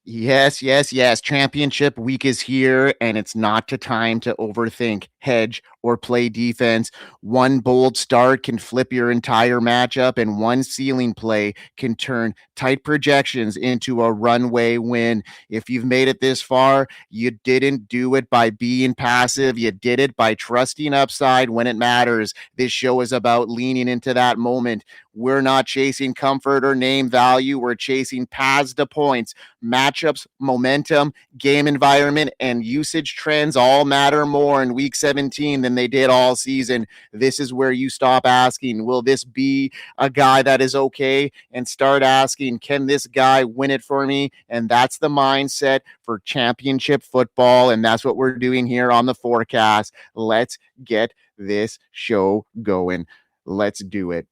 Yes. Championship week is here, and it's not the time to overthink, hedge, or play defense. One bold start can flip your entire matchup, and one ceiling play can turn tight projections into a runway win. If you've made it this far, you didn't do it by being passive. You did it by trusting upside when it matters. This show is about leaning into that moment. We're not chasing comfort or name value. We're chasing paths to points. Matchups, momentum, game environment, and usage trends all matter more in week 17 than they did all season. This is where you stop asking, will this be a guy that is okay? And start asking, can this guy win it for me? And that's the mindset for championship football. And that's what we're doing here on the forecast. Let's get this show going. Let's do it.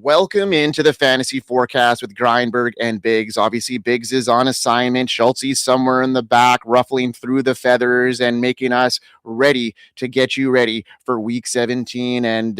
Welcome into the fantasy forecast with Grindberg and Bigz. Obviously, Bigz is on assignment. Schultzy's somewhere in the back, ruffling through the feathers and making us ready to get you ready for week 17. And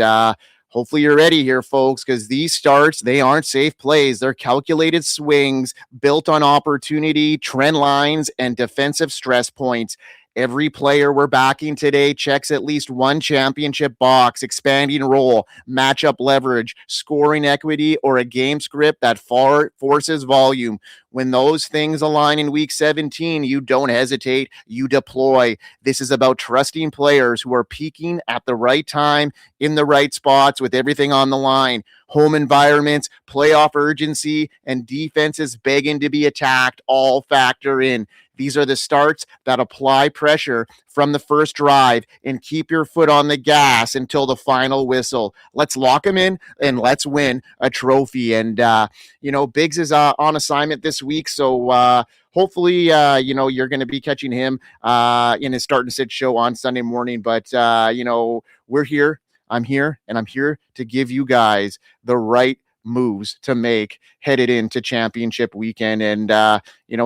hopefully you're ready here, folks, because these starts, they aren't safe plays. They're calculated swings built on opportunity, trend lines, and defensive stress points. Every player we're backing today checks at least one championship box: expanding role, matchup leverage, scoring equity, or a game script that forces volume. When those things align in week 17, you don't hesitate, you deploy. This is about trusting players who are peaking at the right time, in the right spots, with everything on the line. Home environments, playoff urgency, and defenses begging to be attacked all factor in. These are the starts that apply pressure from the first drive and keep your foot on the gas until the final whistle. Let's lock them in and let's win a trophy. And, Bigz is on assignment this week, so hopefully, you're going to be catching him in his start and sit show on Sunday morning. But, we're here. I'm here, and I'm here to give you guys the right moves to make headed into championship weekend. And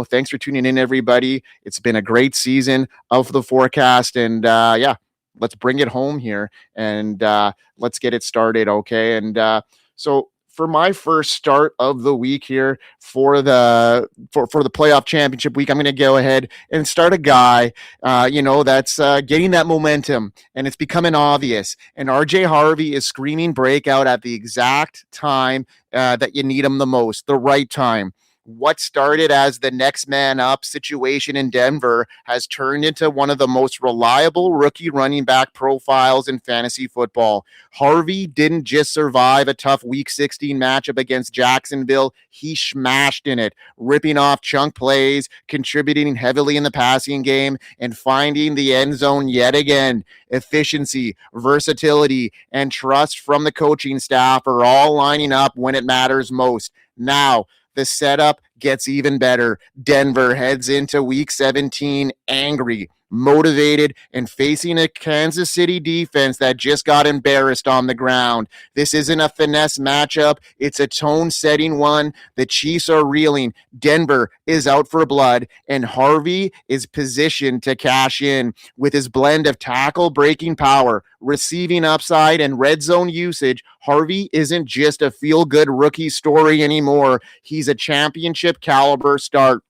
thanks for tuning in, everybody. It's been a great season of the forecast, and let's bring it home here and let's get it started. Okay. And so for my first start of the week here for the playoff championship week, I'm going to go ahead and start a guy, that's getting that momentum, and it's becoming obvious. And RJ Harvey is screaming breakout at the exact time that you need him the most, the right time. What started as the next man up situation in Denver has turned into one of the most reliable rookie running back profiles in fantasy football. Harvey didn't just survive a tough week 16 matchup against Jacksonville. He smashed in it, ripping off chunk plays, contributing heavily in the passing game, and finding the end zone yet again. Efficiency, versatility, and trust from the coaching staff are all lining up when it matters most. Now, the setup gets even better. Denver heads into week 17 angry, motivated, and facing a Kansas City defense that just got embarrassed on the ground. This isn't a finesse matchup. It's a tone-setting one. The Chiefs are reeling. Denver is out for blood, and Harvey is positioned to cash in. With his blend of tackle-breaking power, receiving upside, and red zone usage, Harvey isn't just a feel-good rookie story anymore. He's a championship-caliber start.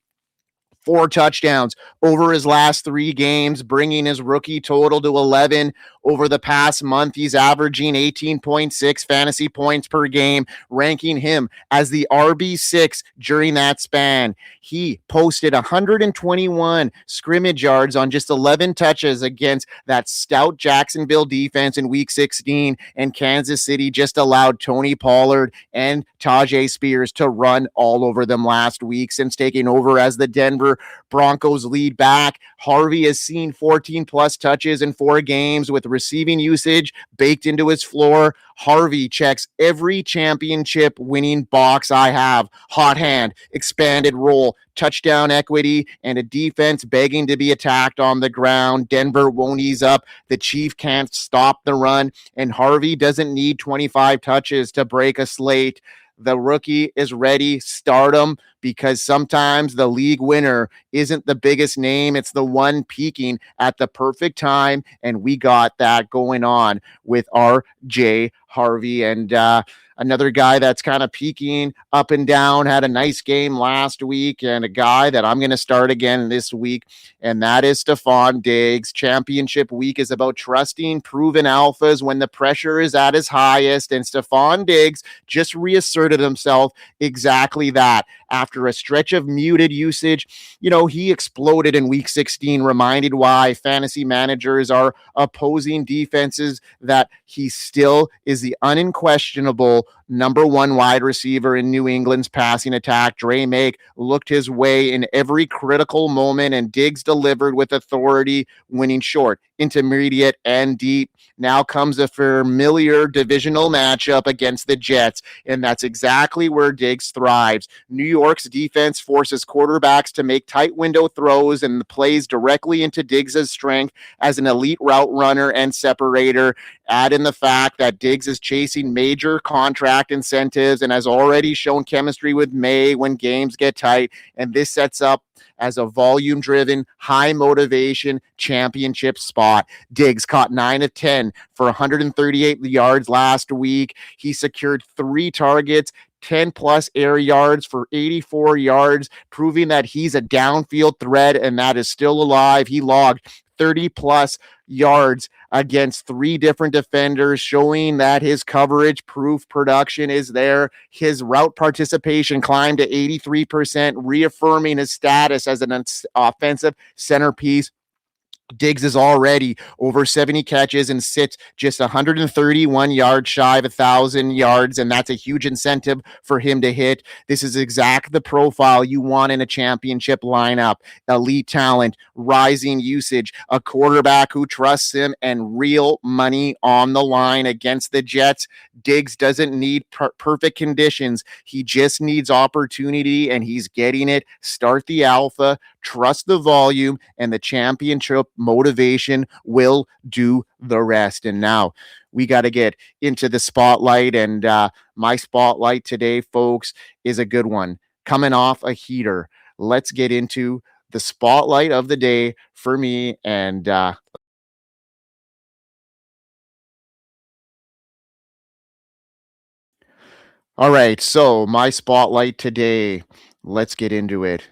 4 touchdowns over his last 3 games, bringing his rookie total to 11. Over the past month, he's averaging 18.6 fantasy points per game, ranking him as the RB6 during that span. He posted 121 scrimmage yards on just 11 touches against that stout Jacksonville defense in week 16, and Kansas City just allowed Tony Pollard and Tajay Spears to run all over them last week since taking over as the Denver Denver Broncos lead back. Harvey has seen 14 plus touches in 4 games with receiving usage baked into his floor. Harvey checks every championship winning box I have. Hot hand, expanded role, touchdown equity, and a defense begging to be attacked on the ground. Denver won't ease up. The Chief can't stop the run, and Harvey doesn't need 25 touches to break a slate. The rookie is ready. Start him, because sometimes the league winner isn't the biggest name. It's the one peaking at the perfect time. And we got that going on with RJ Harvey. And another guy that's kind of peaking up and down, had a nice game last week, and a guy that I'm going to start again this week, and that is Stefon Diggs. Championship week is about trusting proven alphas when the pressure is at its highest, and Stefon Diggs just reasserted himself exactly that. After a stretch of muted usage, he exploded in week 16, reminded why fantasy managers are opposing defenses that he still is the unquestionable number 1 wide receiver in New England's passing attack. Dre Make looked his way in every critical moment, and Diggs delivered with authority, winning short, intermediate, and deep. Now comes a familiar divisional matchup against the Jets, and that's exactly where Diggs thrives. New York's defense forces quarterbacks to make tight window throws and plays directly into Diggs' strength as an elite route runner and separator. Add in the fact that Diggs is chasing major contract incentives and has already shown chemistry with May when games get tight, and this sets up as a volume-driven, high-motivation championship spot. Diggs caught 9 of 10 for 138 yards last week. He secured 3 targets, 10-plus air yards for 84 yards, proving that he's a downfield threat, and that is still alive. He logged 30-plus yards against 3 different defenders, showing that his coverage-proof production is there. His route participation climbed to 83%, reaffirming his status as an offensive centerpiece. Diggs is already over 70 catches and sits just 131 yards shy of 1,000 yards, and that's a huge incentive for him to hit. This is exactly the profile you want in a championship lineup. Elite talent, rising usage, a quarterback who trusts him, and real money on the line against the Jets. Diggs doesn't need perfect conditions. He just needs opportunity, and he's getting it. Start the alpha, trust the volume, and the championship motivation will do the rest. And now we got to get into the spotlight, and my spotlight today, folks, is a good one. Coming off a heater, let's get into the spotlight of the day for me. And all right, so my spotlight today, let's get into it.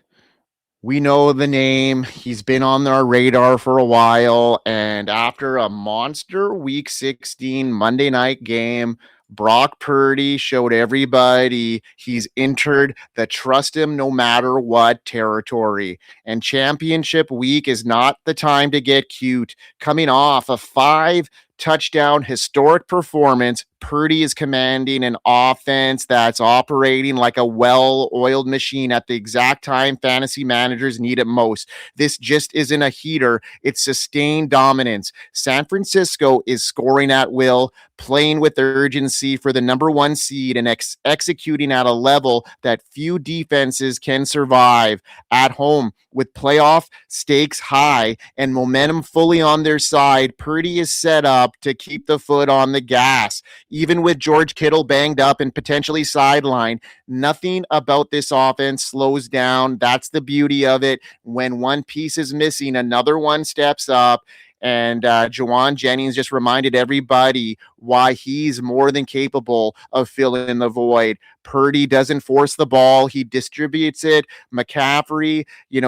We know the name. He's been on our radar for a while. And after a monster week 16 Monday night game, Brock Purdy showed everybody he's entered the trust him no matter what territory. And championship week is not the time to get cute. Coming off a 5-touchdown historic performance, Purdy is commanding an offense that's operating like a well-oiled machine at the exact time fantasy managers need it most. This just isn't a heater. It's sustained dominance. San Francisco is scoring at will, playing with urgency for the number 1 seed, and executing at a level that few defenses can survive. At home, with playoff stakes high and momentum fully on their side, Purdy is set up to keep the foot on the gas. Even with George Kittle banged up and potentially sidelined, nothing about this offense slows down. That's the beauty of it. When one piece is missing, another one steps up. And Juwan Jennings just reminded everybody why he's more than capable of filling the void. Purdy doesn't force the ball. He distributes it. McCaffrey,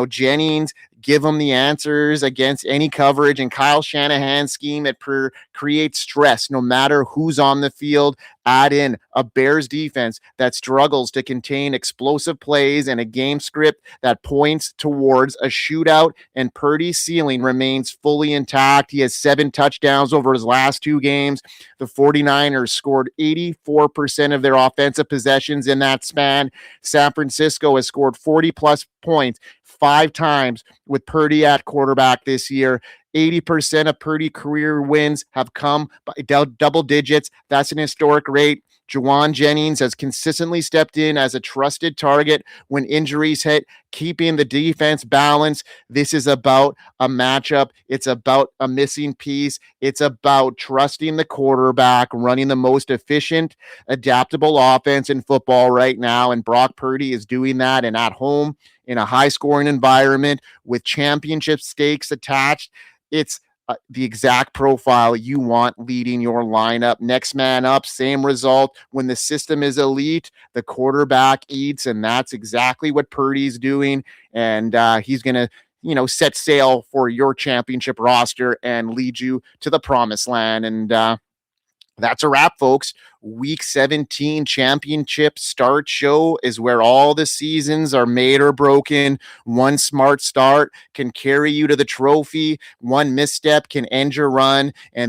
Jennings, give him the answers against any coverage. And Kyle Shanahan's scheme, it creates stress no matter who's on the field. Add in a Bears defense that struggles to contain explosive plays and a game script that points towards a shootout, and Purdy's ceiling remains fully intact. He has 7 touchdowns over his last 2 games. The 49ers scored 84% of their offensive possessions in that span. San Francisco has scored 40-plus points 5 times with Purdy at quarterback this year. 80% of Purdy career wins have come by double digits. That's an historic rate. Juwan Jennings has consistently stepped in as a trusted target when injuries hit, keeping the defense balanced. This is about a matchup. It's about a missing piece. It's about trusting the quarterback, running the most efficient, adaptable offense in football right now. And Brock Purdy is doing that, and at home in a high-scoring environment with championship stakes attached. It's the exact profile you want leading your lineup. Next man up, same result. When the system is elite, the quarterback eats, and that's exactly what Purdy's doing. And he's going to, set sail for your championship roster and lead you to the promised land. And that's a wrap, folks. Week 17 championship start show is where all the seasons are made or broken. One smart start can carry you to the trophy. One misstep can end your run. And